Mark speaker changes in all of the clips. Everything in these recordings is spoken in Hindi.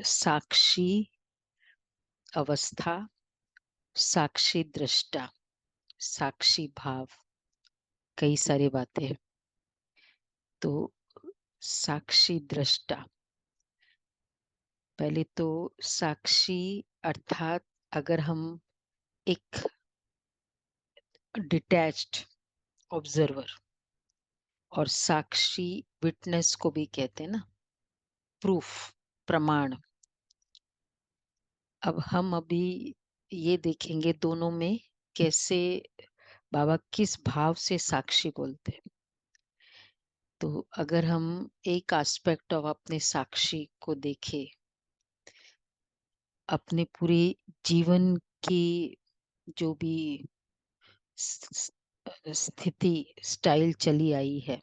Speaker 1: साक्षी अवस्था, साक्षी दृष्टा, साक्षी भाव, कई सारी बातें हैं। तो साक्षी दृष्टा, पहले तो साक्षी अर्थात अगर हम एक डिटैच्ड ऑब्जर्वर, और साक्षी विटनेस को भी कहते हैं ना, प्रूफ, प्रमाण। अब हम अभी ये देखेंगे दोनों में कैसे बाबा किस भाव से साक्षी बोलते हैं। तो अगर हम एक एस्पेक्ट ऑफ अपने साक्षी को देखें, अपने पूरे जीवन की जो भी स्थिति स्टाइल चली आई है,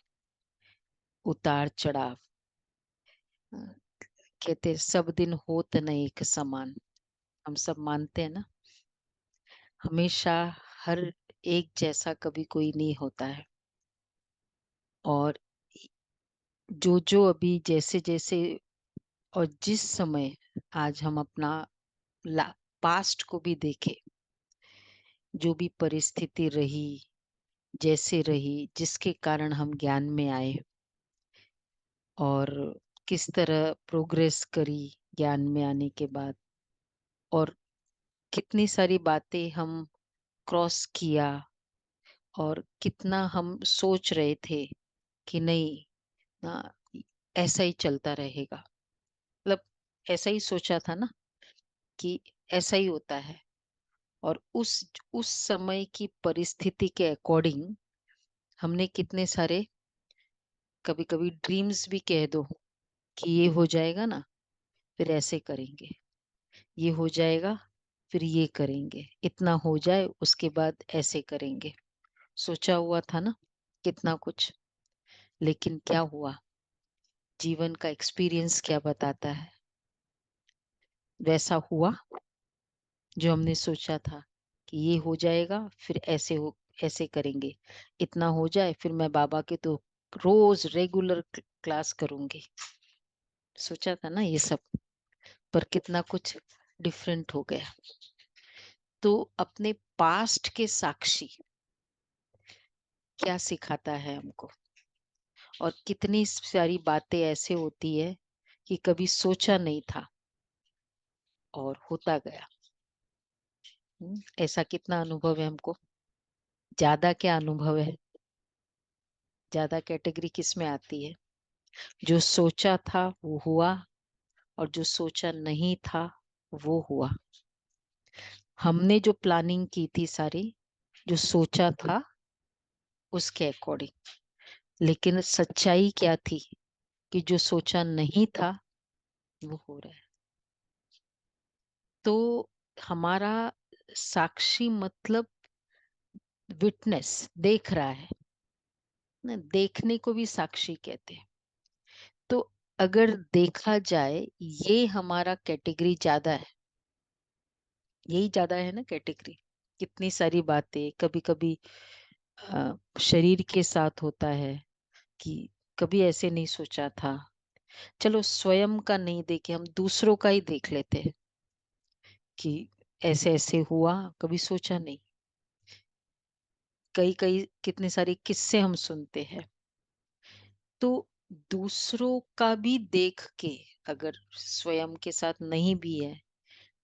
Speaker 1: उतार चढ़ाव, कहते सब दिन होत न एक समान, हम सब मानते हैं ना, हमेशा हर एक जैसा कभी कोई नहीं होता है। और जो जो अभी जैसे जैसे और जिस समय आज हम अपना पास्ट को भी देखें, जो भी परिस्थिति रही, जैसे रही, जिसके कारण हम ज्ञान में आए और किस तरह प्रोग्रेस करी ज्ञान में आने के बाद, और कितनी सारी बातें हम क्रॉस किया, और कितना हम सोच रहे थे कि नहीं ना, ऐसा ही चलता रहेगा, मतलब ऐसा ही सोचा था ना कि ऐसा ही होता है। और उस समय की परिस्थिति के अकॉर्डिंग हमने कितने सारे, कभी कभी ड्रीम्स भी कह दो कि ये हो जाएगा ना, फिर ऐसे करेंगे, ये हो जाएगा फिर ये करेंगे, इतना हो जाए उसके बाद ऐसे करेंगे, सोचा हुआ था ना कितना कुछ। लेकिन क्या हुआ, जीवन का एक्सपीरियंस क्या बताता है, वैसा हुआ जो हमने सोचा था कि ये हो जाएगा फिर ऐसे हो, ऐसे करेंगे, इतना हो जाए फिर मैं बाबा के तो रोज रेगुलर क्लास करूंगी, सोचा था ना ये सब। पर कितना कुछ डिफरेंट हो गया। तो अपने पास्ट के साक्षी क्या सिखाता है हमको, और कितनी सारी बातें ऐसे होती है कि कभी सोचा नहीं था और होता गया। ऐसा कितना अनुभव है हमको, ज्यादा क्या अनुभव है, ज्यादा कैटेगरी किस में आती है, जो सोचा था वो हुआ, और जो सोचा नहीं था वो हुआ। हमने जो प्लानिंग की थी सारी, जो सोचा था उसके अकॉर्डिंग, लेकिन सच्चाई क्या थी कि जो सोचा नहीं था वो हो रहा है। तो हमारा साक्षी मतलब विटनेस, देख रहा है ना, देखने को भी साक्षी कहते हैं। तो अगर देखा जाए, ये हमारा कैटेगरी ज्यादा है, यही ज्यादा है ना कैटेगरी। कितनी सारी बातें कभी कभी शरीर के साथ होता है कि कभी ऐसे नहीं सोचा था, चलो स्वयं का नहीं देखे, हम दूसरों का ही देख लेते हैं कि ऐसे ऐसे हुआ, कभी सोचा नहीं। कई कई कितने सारे किस्से हम सुनते हैं। तो दूसरों का भी देख के, अगर स्वयं के साथ नहीं भी है,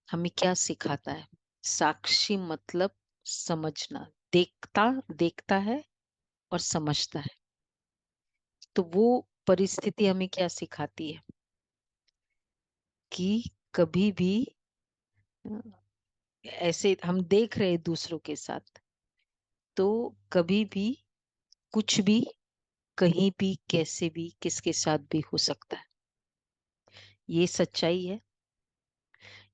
Speaker 1: हमें क्या सिखाता है, साक्षी मतलब समझना, देखता देखता है और समझता है। तो वो परिस्थिति हमें क्या सिखाती है कि कभी भी अ, ऐसे हम देख रहे हैं दूसरों के साथ, तो कभी भी कुछ भी, कहीं भी, कैसे भी, किसके साथ भी हो सकता है। ये सच्चाई है,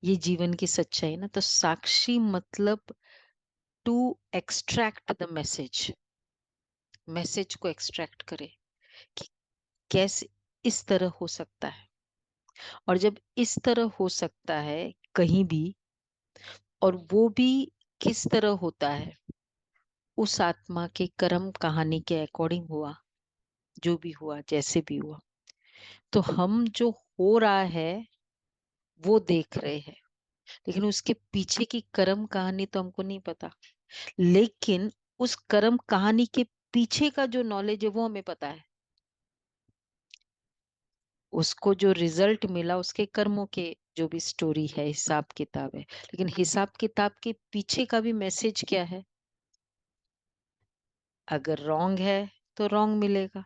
Speaker 1: ये जीवन की सच्चाई है ना। तो साक्षी मतलब to extract the message, message को एक्सट्रैक्ट करे कि कैसे इस तरह हो सकता है, और जब इस तरह हो सकता है कहीं भी, और वो भी किस तरह होता है, उस आत्मा के कर्म कहानी के अकॉर्डिंग हुआ, जो भी हुआ जैसे भी हुआ। तो हम जो हो रहा है वो देख रहे हैं, लेकिन उसके पीछे की कर्म कहानी तो हमको नहीं पता। लेकिन उस कर्म कहानी के पीछे का जो नॉलेज है वो हमें पता है। उसको जो रिजल्ट मिला उसके कर्मों के जो भी स्टोरी है, हिसाब किताब है, लेकिन हिसाब किताब के पीछे का भी मैसेज क्या है? अगर रॉन्ग है तो रॉन्ग मिलेगा,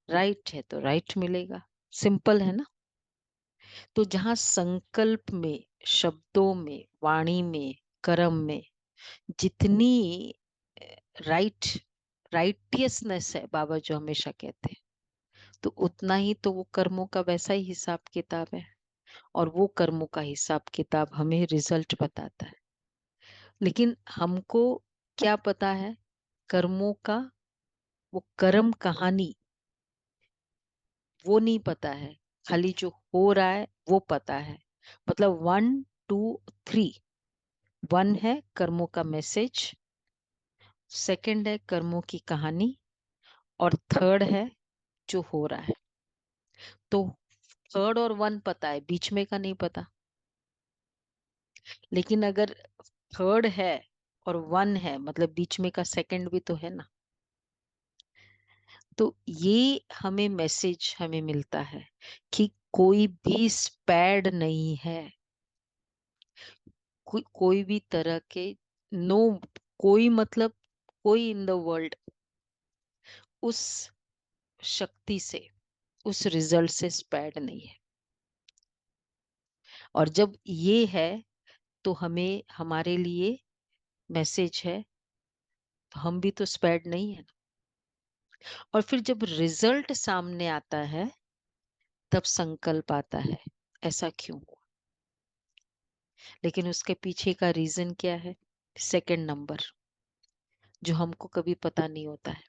Speaker 1: राइट है तो राइट मिलेगा। सिंपल है ना? तो जहां संकल्प में, शब्दों में, वाणी में, कर्म में जितनी राइट राइटियसनेस है, बाबा जो हमेशा कहते हैं, तो उतना ही तो वो कर्मों का वैसा ही हिसाब किताब है। और वो कर्मों का हिसाब किताब हमें रिजल्ट बताता है। लेकिन हमको क्या पता है? कर्मों का वो कर्म कहानी वो नहीं पता है। खाली जो हो रहा है वो पता है। मतलब 1 2 3, 1 है कर्मों का मैसेज, सेकंड है कर्मों की कहानी, और थर्ड है जो हो रहा है। तो थर्ड और 1 पता है, बीच में का नहीं पता। लेकिन अगर थर्ड है और 1 है, मतलब बीच में का सेकंड भी तो है ना। तो ये हमें मैसेज हमें मिलता है कि कोई भी स्पैड नहीं है। कोई भी तरह के, नो, कोई मतलब कोई इन द वर्ल्ड उस शक्ति से, उस रिजल्ट से स्पैड नहीं है। और जब ये है तो हमें, हमारे लिए मैसेज है, तो हम भी तो स्पैड नहीं है। और फिर जब रिजल्ट सामने आता है तब संकल्प आता है, ऐसा क्यों हुआ? लेकिन उसके पीछे का रीजन क्या है? सेकंड नंबर, जो हमको कभी पता नहीं होता है।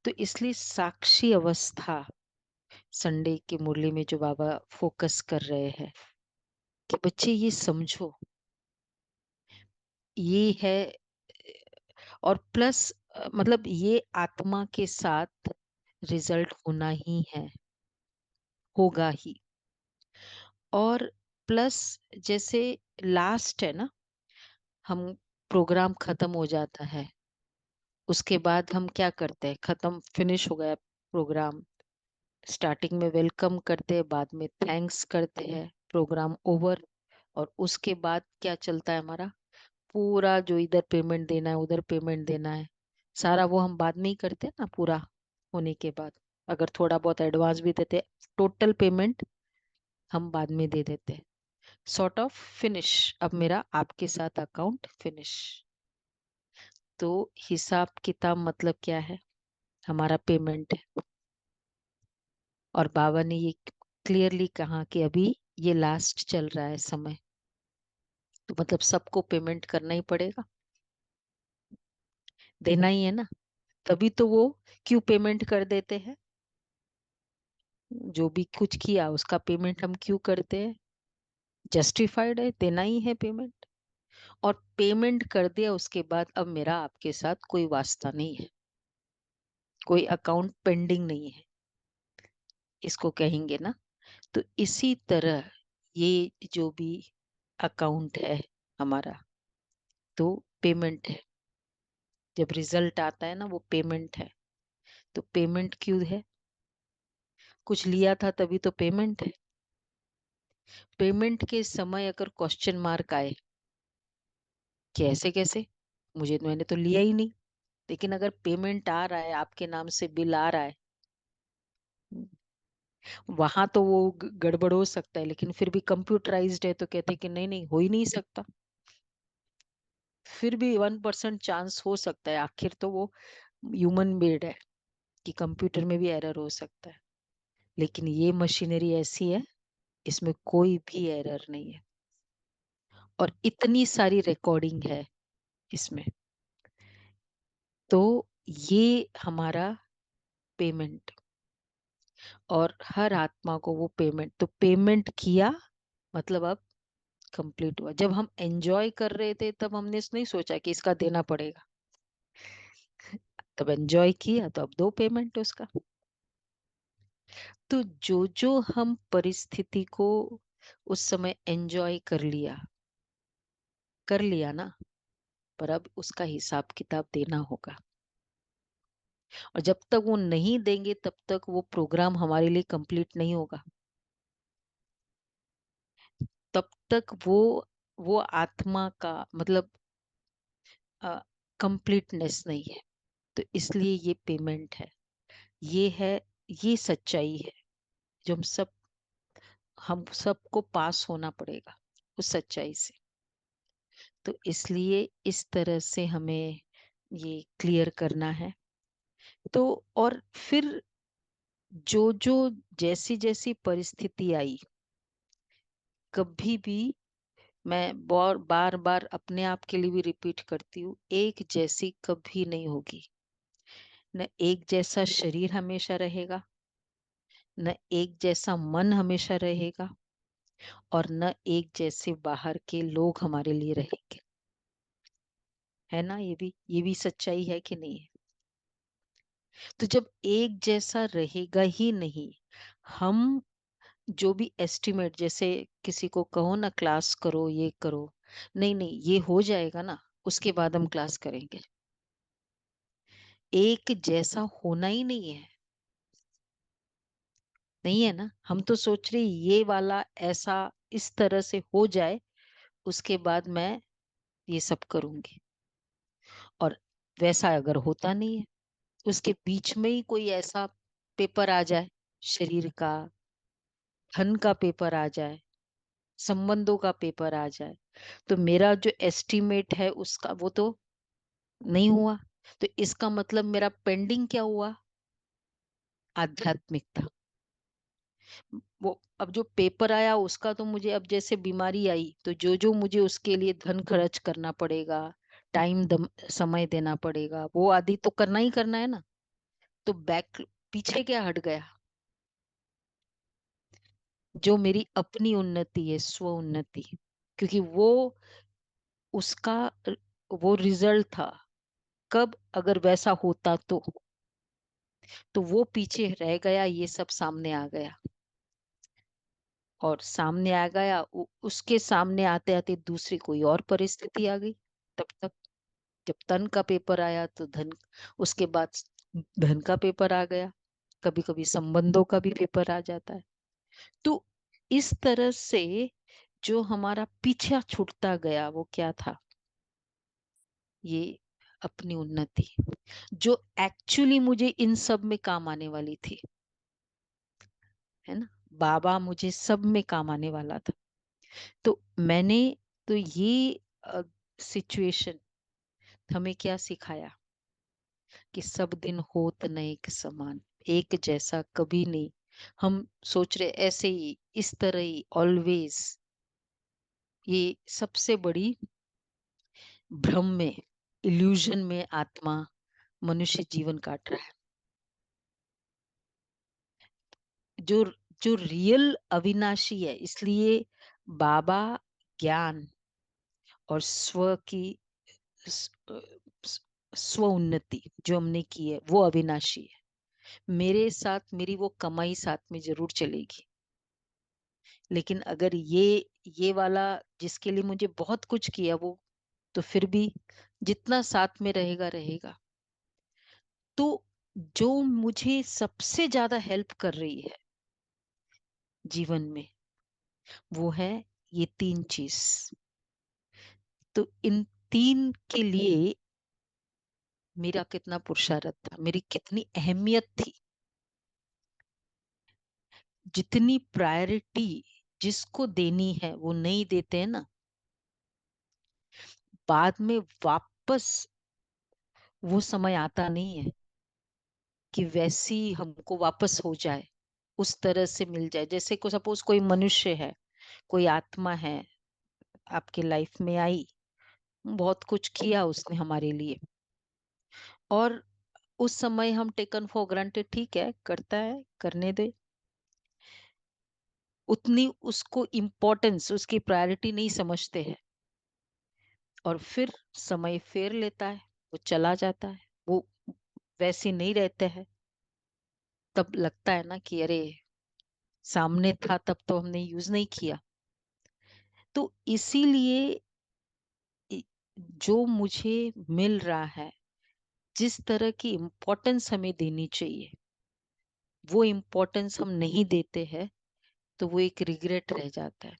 Speaker 1: तो इसलिए साक्षी अवस्था संडे की मुरली में जो बाबा फोकस कर रहे हैं कि बच्चे ये समझो, ये है। और प्लस मतलब ये आत्मा के साथ रिजल्ट होना ही है, होगा ही। और प्लस जैसे लास्ट है ना, हम प्रोग्राम खत्म हो जाता है, उसके बाद हम क्या करते हैं? खत्म, फिनिश हो गया प्रोग्राम, स्टार्टिंग में वेलकम करते हैं, बाद में थैंक्स करते हैं, प्रोग्राम ओवर। और उसके बाद क्या चलता है हमारा? पूरा जो इधर पेमेंट देना है, उधर पेमेंट देना है, सारा वो हम बाद में ही करते हैं ना, पूरा होने के बाद। अगर थोड़ा बहुत एडवांस भी देते, टोटल पेमेंट हम बाद में दे देते हैं। सॉर्ट ऑफ फिनिश, अब मेरा आपके साथ अकाउंट फिनिश। तो हिसाब किताब मतलब क्या है? हमारा पेमेंट है। और बाबा ने ये क्लियरली कहा कि अभी ये लास्ट चल रहा है समय, तो मतलब सबको पेमेंट करना ही पड़ेगा, देना ही है ना। तभी तो वो क्यों पेमेंट कर देते हैं? जो भी कुछ किया उसका पेमेंट हम क्यों करते हैं? जस्टिफाइड है, देना ही है पेमेंट। और पेमेंट कर दिया उसके बाद अब मेरा आपके साथ कोई वास्ता नहीं है, कोई अकाउंट पेंडिंग नहीं है, इसको कहेंगे ना। तो इसी तरह ये जो भी अकाउंट है हमारा, तो पेमेंट है। जब रिजल्ट आता है ना, वो पेमेंट है। तो पेमेंट क्यों है? कुछ लिया था तभी तो पेमेंट है। पेमेंट के समय अगर क्वेश्चन मार्क आए कि ऐसे कैसे, मुझे तो, मैंने तो लिया ही नहीं, लेकिन अगर पेमेंट आ रहा है, आपके नाम से बिल आ रहा है, वहां तो वो गड़बड़ हो सकता है, लेकिन फिर भी कंप्यूटराइज्ड है तो कहते हैं कि नहीं नहीं, हो ही नहीं सकता। फिर भी 1% चांस हो सकता है, आखिर तो वो ह्यूमन मेड है, कि कंप्यूटर में भी एरर हो सकता है। लेकिन ये मशीनरी ऐसी है, इसमें कोई भी एरर नहीं है। और इतनी सारी रिकॉर्डिंग है इसमें। तो ये हमारा पेमेंट, और हर आत्मा को वो पेमेंट, तो पेमेंट किया मतलब अब कंप्लीट हुआ। जब हम एंजॉय कर रहे थे तब हमने नहीं सोचा कि इसका देना पड़ेगा, तब एंजॉय किया तो अब दो पेमेंट उसका। तो जो जो हम परिस्थिति को उस समय एंजॉय कर लिया ना, पर अब उसका हिसाब किताब देना होगा। और जब तक वो नहीं देंगे तब तक वो प्रोग्राम हमारे लिए कंप्लीट नहीं होगा। तब तक वो आत्मा का मतलब कंप्लीटनेस नहीं है। तो इसलिए ये पेमेंट है, ये है, ये सच्चाई है जो हम सबको पास होना पड़ेगा उस सच्चाई से। तो इसलिए इस तरह से हमें ये क्लियर करना है। तो और फिर जो जो जैसी जैसी परिस्थिति आई, कभी भी मैं बार बार अपने आप के लिए भी रिपीट करती हूँ, एक जैसी कभी नहीं होगी। न एक जैसा शरीर हमेशा रहेगा, न एक जैसा मन हमेशा रहेगा, और न एक जैसे बाहर के लोग हमारे लिए रहेंगे। है ना, ये भी सच्चाई है कि नहीं है? तो जब एक जैसा रहेगा ही नहीं, हम जो भी एस्टिमेट, जैसे किसी को कहो ना क्लास करो, ये करो, नहीं नहीं ये हो जाएगा ना, उसके बाद हम क्लास करेंगे। एक जैसा होना ही नहीं है, नहीं है ना। हम तो सोच रहे ये वाला ऐसा इस तरह से हो जाए, उसके बाद मैं ये सब करूंगी। और वैसा अगर होता नहीं है, उसके बीच में ही कोई ऐसा पेपर आ जाए, शरीर का, धन का पेपर आ जाए, संबंधों का पेपर आ जाए, तो मेरा जो एस्टिमेट है उसका वो तो नहीं हुआ। तो इसका मतलब मेरा पेंडिंग क्या हुआ? आध्यात्मिकता। वो अब जो पेपर आया उसका तो मुझे, अब जैसे बीमारी आई तो जो जो मुझे उसके लिए धन खर्च करना पड़ेगा, टाइम समय देना पड़ेगा, वो आदि तो करना ही करना है ना। तो बैक, पीछे क्या हट गया? जो मेरी अपनी उन्नति है, स्व उन्नति, क्योंकि वो उसका वो रिजल्ट था। कब अगर वैसा होता तो वो पीछे रह गया, ये सब सामने आ गया। और सामने आ गया, उसके सामने आते आते दूसरी कोई और परिस्थिति आ गई। तब तक जब तन का पेपर आया तो धन, उसके बाद धन का पेपर आ गया, कभी कभी संबंधों का भी पेपर आ जाता है। तो इस तरह से जो हमारा पीछा छूटता गया वो क्या था? ये अपनी उन्नति, जो एक्चुअली मुझे इन सब में काम आने वाली थी। है ना, बाबा मुझे सब में काम आने वाला था। तो मैंने, तो ये सिचुएशन हमें क्या सिखाया? कि सब दिन होत न एक समान, एक जैसा कभी नहीं। हम सोच रहे ऐसे ही, इस तरह ही ऑलवेज, ये सबसे बड़ी भ्रम में, इल्यूजन में आत्मा, मनुष्य जीवन काट रहा है। जो जो रियल अविनाशी है, इसलिए बाबा ज्ञान और स्व की स- स- स्व उन्नति जो हमने की है वो अविनाशी है। मेरे साथ मेरी वो कमाई साथ में जरूर चलेगी, लेकिन अगर ये वाला जिसके लिए मुझे बहुत कुछ किया वो, तो फिर भी जितना साथ में रहेगा रहेगा। तो जो मुझे सबसे ज्यादा हेल्प कर रही है जीवन में, वो है ये तीन चीज। तो इन तीन के लिए मेरा कितना पुरुषार्थ था, मेरी कितनी अहमियत थी। जितनी प्रायोरिटी जिसको देनी है वो नहीं देते हैं ना, बाद में वापस वो समय आता नहीं है कि वैसी हमको वापस हो जाए, उस तरह से मिल जाए। जैसे को सपोज कोई मनुष्य है, कोई आत्मा है, आपके लाइफ में आई, बहुत कुछ किया उसने हमारे लिए, और उस समय हम टेकन फॉर ग्रांटेड, ठीक है करता है, करने दे, उतनी उसको इम्पोर्टेंस, उसकी प्रायोरिटी नहीं समझते हैं। और फिर समय फेर लेता है, वो चला जाता है, वो वैसे नहीं रहते हैं। तब लगता है ना कि अरे, सामने था तब तो हमने यूज नहीं किया। तो इसीलिए जो मुझे मिल रहा है, जिस तरह की इम्पोर्टेंस हमें देनी चाहिए, वो इम्पोर्टेंस हम नहीं देते हैं, तो वो एक रिग्रेट रह जाता है।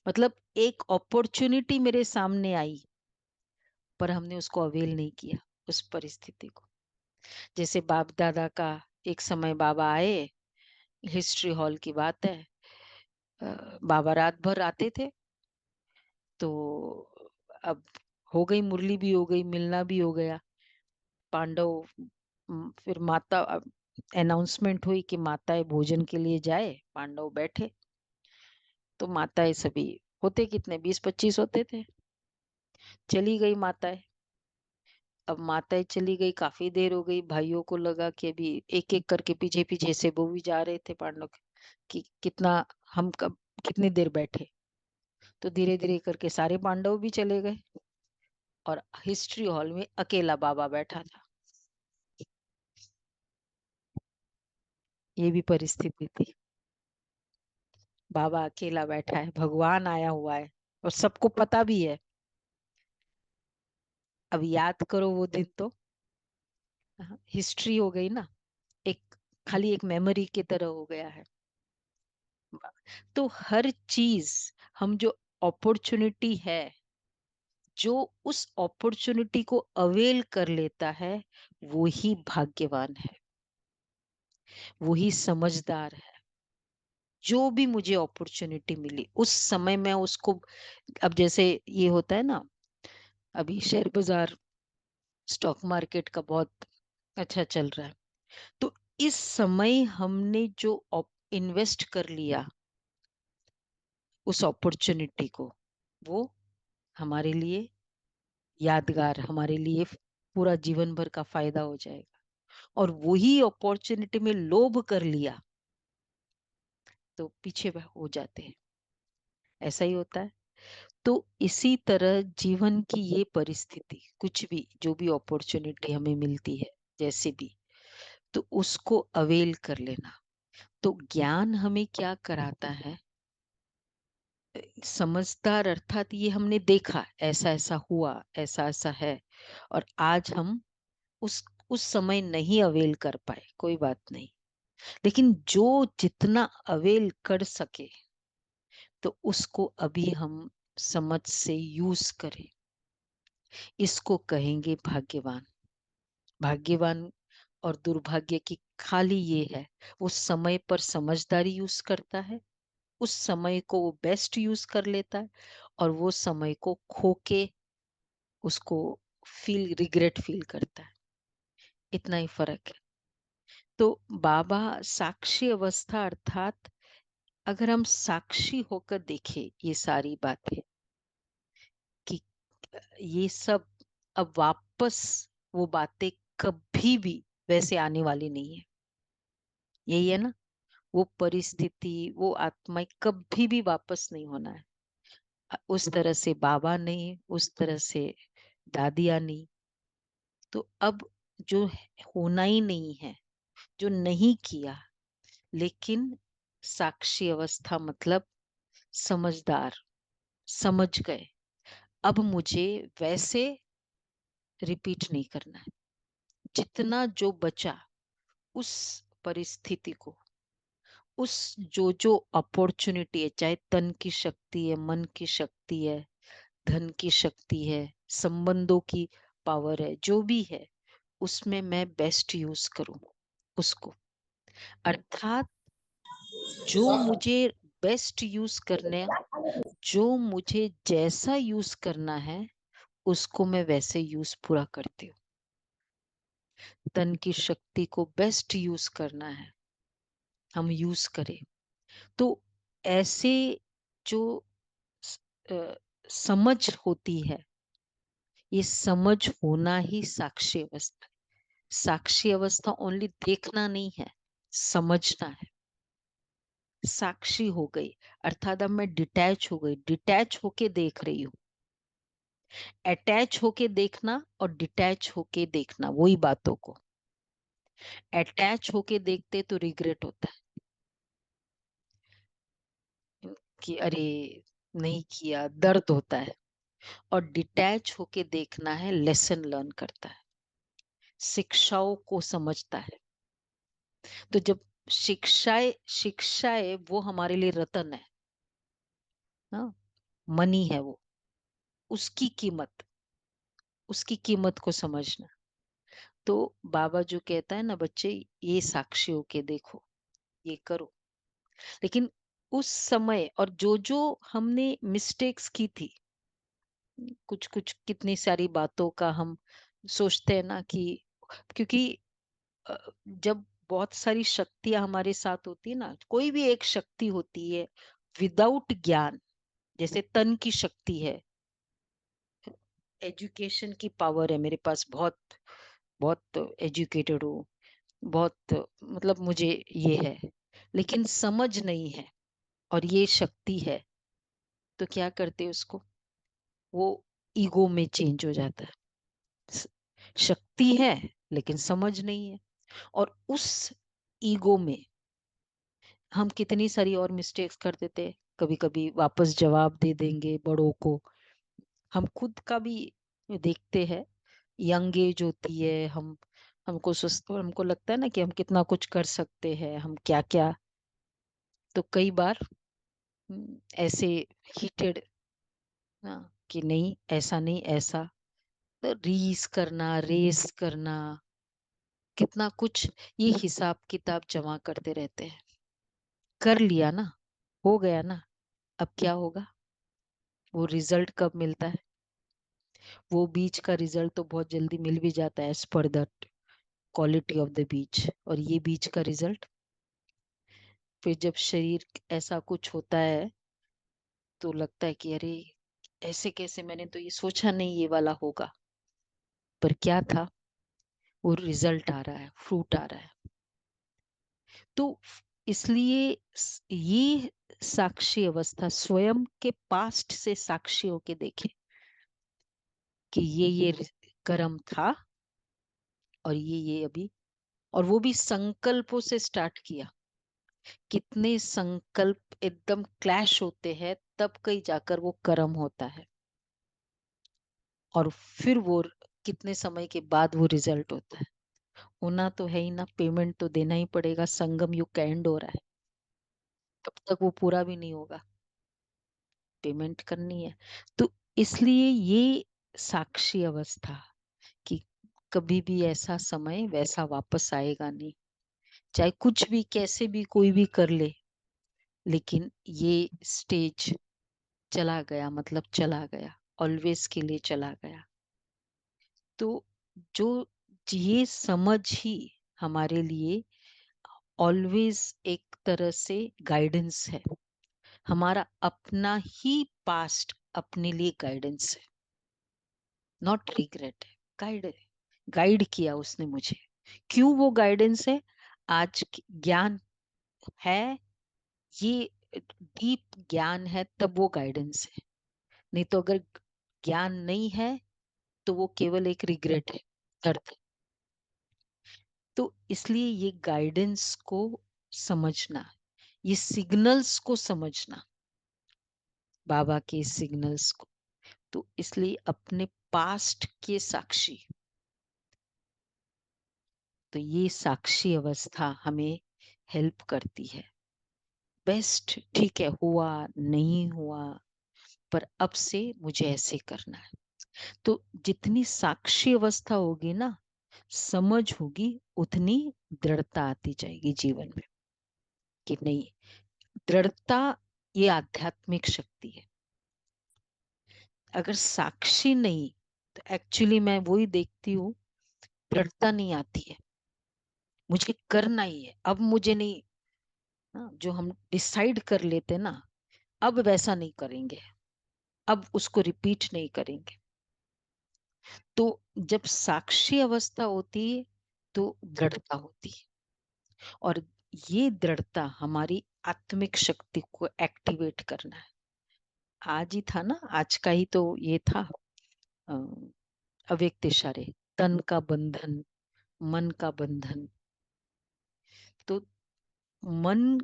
Speaker 1: मतलब एक अपॉर्चुनिटी मेरे सामने आई, पर हमने उसको अवेल नहीं किया, उस परिस्थिति को। जैसे बाप दादा का एक समय बाबा आए, हिस्ट्री हॉल की बात है। बाबा रात भर आते थे, तो अब हो गई, मुरली भी हो गई, मिलना भी हो गया। पांडव फिर माता अनाउंसमेंट हुई कि माताएं भोजन के लिए जाए, पांडव बैठे। तो माताएं सभी, होते कितने, 20-25 होते थे। चली गई माताएं। अब माताएं चली गई, काफी देर हो गई, भाइयों को लगा कि अभी एक एक करके पीछे पीछे से वो भी जा रहे थे पांडव के, कि कितना, हम कब, कितनी देर बैठे। तो धीरे धीरे करके सारे पांडव भी चले गए, और हिस्ट्री हॉल में अकेला बाबा बैठा था। ये भी परिस्थिति थी। बाबा अकेला बैठा है, भगवान आया हुआ है, और सबको पता भी है। अब याद करो वो दिन तो, हिस्ट्री हो गई ना, एक, खाली एक मेमोरी की तरह हो गया है। तो हर चीज, हम जो अपॉर्चुनिटी है, जो उस अपॉर्चुनिटी को अवेल कर लेता है, वो ही भाग्यवान है, वो ही समझदार है। जो भी मुझे अपॉर्चुनिटी मिली उस समय मैं उसको, अब जैसे ये होता है ना, अभी शेयर बाजार, स्टॉक मार्केट का बहुत अच्छा चल रहा है। तो इस समय हमने जो इन्वेस्ट कर लिया उस अपॉर्चुनिटी को, वो हमारे लिए यादगार, हमारे लिए पूरा जीवन भर का फायदा हो जाएगा। और वही अपॉर्चुनिटी में लोभ कर लिया, तो पीछे हो जाते हैं। ऐसा ही होता है। तो इसी तरह जीवन की ये परिस्थिति, कुछ भी, जो भी अपॉर्चुनिटी हमें मिलती है, जैसे भी, तो उसको अवेल कर लेना। तो ज्ञान हमें क्या कराता है, समझदार, अर्थात ये हमने देखा, ऐसा ऐसा हुआ, ऐसा ऐसा है, और आज हम उस समय नहीं अवेल कर पाए, कोई बात नहीं। लेकिन जो जितना अवेल कर सके, तो उसको अभी हम समझ से यूज करें। इसको कहेंगे भाग्यवान। भाग्यवान और दुर्भाग्य की खाली ये है, वो समय पर समझदारी यूज करता है, उस समय को वो बेस्ट यूज कर लेता है, और वो समय को खो के उसको रिग्रेट फील करता है। इतना ही फर्क है। तो बाबा साक्षी अवस्था, अर्थात अगर हम साक्षी होकर देखें ये सारी बातें, कि ये सब अब वापस वो बातें कभी भी वैसे आने वाली नहीं है। यही है ना, वो परिस्थिति, वो आत्मा कभी भी वापस नहीं होना है। उस तरह से बाबा नहीं, उस तरह से दादिया नहीं। तो अब जो होना ही नहीं है, जो नहीं किया, लेकिन साक्षी अवस्था मतलब समझदार, समझ गए, अब मुझे वैसे रिपीट नहीं करना है। जितना जो बचा उस परिस्थिति को, उस जो अपॉर्चुनिटी है, चाहे तन की शक्ति है, मन की शक्ति है, धन की शक्ति है, संबंधों की पावर है, जो भी है, उसमें मैं बेस्ट यूज करूं उसको। अर्थात जो मुझे बेस्ट यूज करने, जो मुझे जैसा यूज करना है, उसको मैं वैसे यूज पूरा करती हूँ। तन की शक्ति को बेस्ट यूज करना है, हम यूज करें। तो ऐसे जो स- अ, समझ होती है, ये समझ होना ही साक्षी अवस्था है। साक्षी अवस्था ओनली देखना नहीं है, समझना है। साक्षी हो गई, अर्थात अब मैं डिटैच हो गई, डिटैच होके देख रही हूँ। अटैच होके देखना और डिटैच होके देखना, वही बातों को। अटैच होके देखते तो रिग्रेट होता है कि अरे नहीं किया, दर्द होता है। और डिटैच होके देखना है, लेसन लर्न करता है, शिक्षाओं को समझता है। तो जब शिक्षाएं शिक्षाएं वो हमारे लिए रतन है, हाँ, मनी है वो, उसकी कीमत, उसकी कीमत को समझना। तो बाबा जो कहता है ना, बच्चे ये साक्षी होके देखो, ये करो। लेकिन उस समय और जो जो हमने मिस्टेक्स की थी, कुछ कुछ कितनी सारी बातों का हम सोचते हैं ना कि, क्योंकि अ, जब बहुत सारी शक्तियां हमारे साथ होती है ना, कोई भी एक शक्ति होती है विदाउट ज्ञान, जैसे तन की शक्ति है, एजुकेशन की पावर है, मेरे पास बहुत बहुत एजुकेटेड हूँ, बहुत मतलब मुझे ये है, लेकिन समझ नहीं है, और ये शक्ति है, तो क्या करते हैं उसको, वो ईगो में चेंज हो जाता है। स- शक्ति है लेकिन समझ नहीं है, और उस ईगो में हम कितनी सारी और मिस्टेक्स कर देते हैं। कभी कभी वापस जवाब दे देंगे बड़ों को, हम खुद का भी देखते हैं। यंग एज होती है, हम हमको लगता है ना कि हम कितना कुछ कर सकते हैं, हम क्या क्या, तो कई बार ऐसे हीटेड ना, कि नहीं ऐसा नहीं ऐसा, तो रीस करना, रेस करना, कितना कुछ, ये हिसाब किताब जमा करते रहते हैं। कर लिया ना, हो गया ना, अब क्या होगा, वो रिजल्ट कब मिलता है, वो बीज का रिजल्ट तो बहुत जल्दी मिल भी जाता है, as per the quality of the bees, और ये बीज का रिजल्ट फिर जब शरीर ऐसा कुछ होता है, तो लगता है कि अरे ऐसे कैसे, मैंने तो ये सोचा नहीं ये वाला होगा, पर क्या था, वो रिजल्ट आ रहा है, फ्रूट आ रहा है। तो इसलिए ये साक्षी अवस्था, स्वयं के पास्ट से साक्षी होके देखे कि ये कर्म था, और ये अभी, और वो भी संकल्पों से स्टार्ट किया। कितने संकल्प एकदम क्लैश होते हैं, तब कहीं जाकर वो कर्म होता है, और फिर वो कितने समय के बाद वो रिजल्ट होता है। होना तो है ही ना, पेमेंट तो देना ही पड़ेगा, संगम युग का एंड हो रहा है, तब तक वो पूरा भी नहीं होगा, पेमेंट करनी है। तो इसलिए ये साक्षी अवस्था, कि कभी भी ऐसा समय वैसा वापस आएगा नहीं, चाहे कुछ भी कैसे भी कोई भी कर ले, लेकिन ये स्टेज चला गया, मतलब चला गया, ऑलवेज के लिए चला गया। तो जो ये समझ ही हमारे लिए ऑलवेज एक तरह से गाइडेंस है, हमारा अपना ही पास्ट अपने लिए गाइडेंस है, नॉट रिग्रेट है, गाइड, गाइड किया उसने मुझे। क्यों वो गाइडेंस है, आज ज्ञान है, ये डीप ज्ञान है, तब वो गाइडेंस है। नहीं तो अगर ज्ञान नहीं है, तो वो केवल एक रिग्रेट है, दर्द है। तो इसलिए ये गाइडेंस को समझना, ये सिग्नल्स को समझना, बाबा के सिग्नल्स को, तो इसलिए अपने पास्ट के साक्षी, तो ये साक्षी अवस्था हमें हेल्प करती है। बेस्ट, ठीक है, हुआ नहीं हुआ, पर अब से मुझे ऐसे करना है। तो जितनी साक्षी अवस्था होगी ना, समझ होगी, उतनी दृढ़ता आती जाएगी जीवन में, कि नहीं, दृढ़ता ये आध्यात्मिक शक्ति है। अगर साक्षी नहीं, तो एक्चुअली मैं वही देखती हूँ, दृढ़ता नहीं आती है, मुझे करना ही है, अब मुझे नहीं, हाँ, जो हम डिसाइड कर लेते ना, अब वैसा नहीं करेंगे, अब उसको रिपीट नहीं करेंगे। तो जब साक्षी अवस्था होती है, तो दृढ़ता होती है, और ये दृढ़ता हमारी आत्मिक शक्ति को एक्टिवेट करना है। आज ही था ना, आज का ही तो ये था, अ, अव्यक्त इशारे, तन का बंधन, मन का बंधन। तो मन,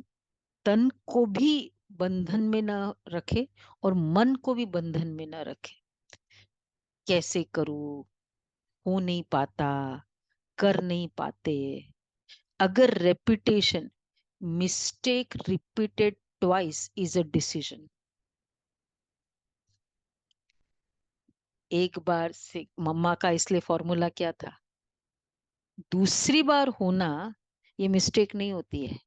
Speaker 1: तन को भी बंधन में न रखे और मन को भी बंधन में न रखे। कैसे करूं, हो नहीं पाता, कर नहीं पाते। अगर repetition, mistake repeated twice is a decision. एक बार से मम्मा का इसलिए फॉर्मूला क्या था, दूसरी बार होना ये मिस्टेक नहीं होती है,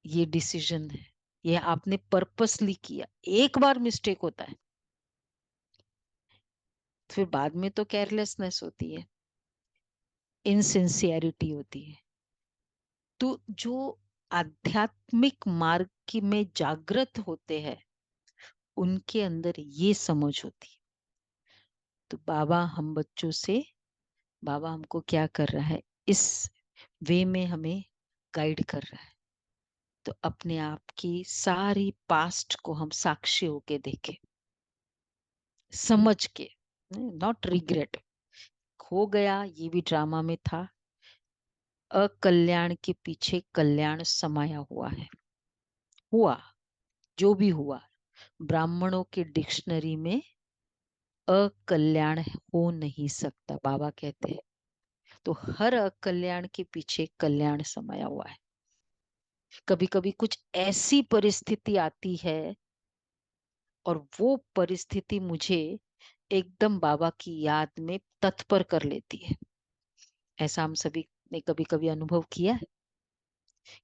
Speaker 1: ये डिसीजन है, ये आपने पर्पसली किया। एक बार मिस्टेक होता है, फिर बाद में तो केयरलेसनेस होती है, इनसिंसियरिटी होती है। तो जो आध्यात्मिक मार्ग की में जागृत होते हैं, उनके अंदर ये समझ होती है। तो बाबा हम बच्चों से, बाबा हमको क्या कर रहा है, इस वे में हमें गाइड कर रहा है। तो अपने आप की सारी पास्ट को हम साक्षी होके देखें, समझ के, नॉट रिग्रेट। हो गया, ये भी ड्रामा में था। अकल्याण के पीछे कल्याण समाया हुआ है। हुआ जो भी हुआ, ब्राह्मणों के डिक्शनरी में अकल्याण हो नहीं सकता, बाबा कहते हैं। तो हर अकल्याण के पीछे कल्याण समाया हुआ है। कभी कभी कुछ ऐसी परिस्थिति आती है और वो परिस्थिति मुझे एकदम बाबा की याद में तत्पर कर लेती है। ऐसा हम सभी ने कभी कभी अनुभव किया है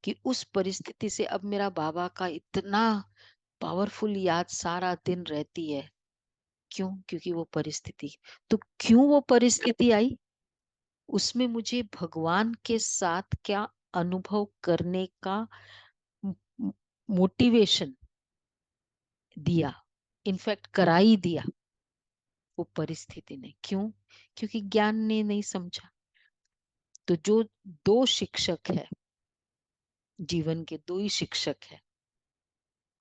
Speaker 1: कि उस परिस्थिति से अब मेरा बाबा का इतना पावरफुल याद सारा दिन रहती है। क्यों? क्योंकि वो परिस्थिति। तो क्यों वो परिस्थिति आई, उसमें मुझे भगवान के साथ क्या अनुभव करने का मोटिवेशन दिया, इनफैक्ट करा ही दिया वो परिस्थिति ने। क्यों? क्योंकि ज्ञान ने नहीं समझा। तो जो दो शिक्षक है, जीवन के दो ही शिक्षक है,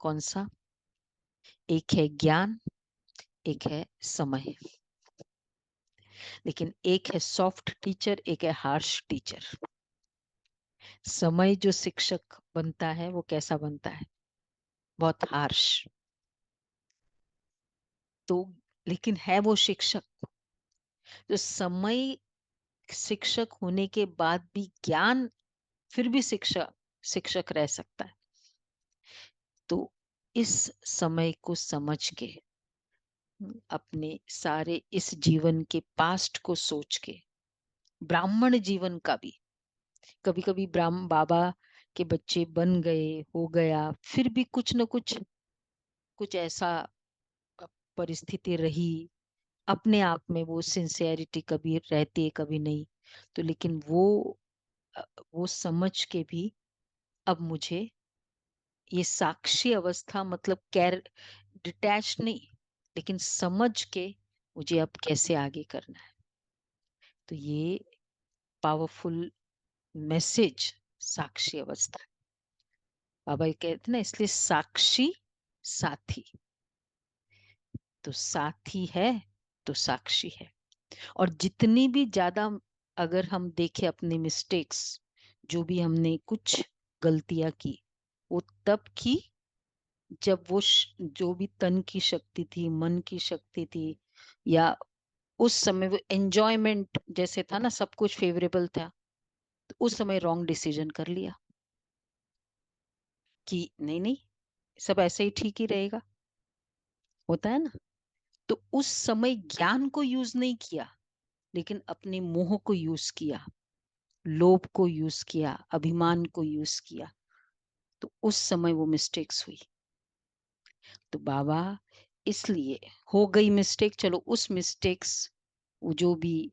Speaker 1: कौन सा? एक है ज्ञान, एक है समय। लेकिन एक है सॉफ्ट टीचर, एक है हार्श टीचर। समय जो शिक्षक बनता है वो कैसा बनता है? बहुत हार्श। तो लेकिन है वो शिक्षक। तो समय शिक्षक होने के बाद भी ज्ञान फिर भी शिक्षक शिक्षक रह सकता है। तो इस समय को समझ के, अपने सारे इस जीवन के पास्ट को सोच के, ब्राह्मण जीवन का भी, कभी कभी ब्राह्मण बाबा के बच्चे बन गए, हो गया, फिर भी कुछ न कुछ कुछ ऐसा परिस्थिति रही, अपने आप में वो सिंसियरिटी कभी रहती है कभी नहीं। तो लेकिन अ, वो समझ के भी अब मुझे ये साक्षी अवस्था, मतलब कैर डिटैच नहीं, लेकिन समझ के मुझे अब कैसे आगे करना है। तो ये पावरफुल मैसेज साक्षी अवस्था। बाबा ये कहते ना, इसलिए साक्षी साथी। तो साथी है तो साक्षी है। और जितनी भी ज्यादा अगर हम देखें अपने मिस्टेक्स, जो भी हमने कुछ गलतियां की, वो तब की जब वो जो भी तन की शक्ति थी, मन की शक्ति थी, या उस समय वो एंजॉयमेंट जैसे था ना, सब कुछ फेवरेबल था, तो उस समय रॉन्ग डिसीजन कर लिया कि नहीं नहीं, सब ऐसे ही ठीक ही रहेगा, होता है ना। तो उस समय ज्ञान को यूज नहीं किया, लेकिन अपने मोह को यूज किया, लोभ को यूज किया, अभिमान को यूज किया। तो उस समय वो मिस्टेक्स हुई। तो बाबा इसलिए हो गई मिस्टेक, चलो उस मिस्टेक्स, वो जो भी,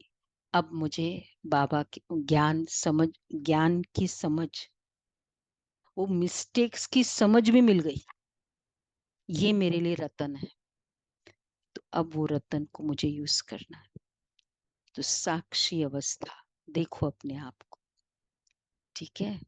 Speaker 1: अब मुझे बाबा की ज्ञान समझ, ज्ञान की समझ, वो मिस्टेक्स की समझ भी मिल गई, ये मेरे लिए रतन है। तो अब वो रतन को मुझे यूज करना है। तो साक्षी अवस्था देखो अपने आप को, ठीक है।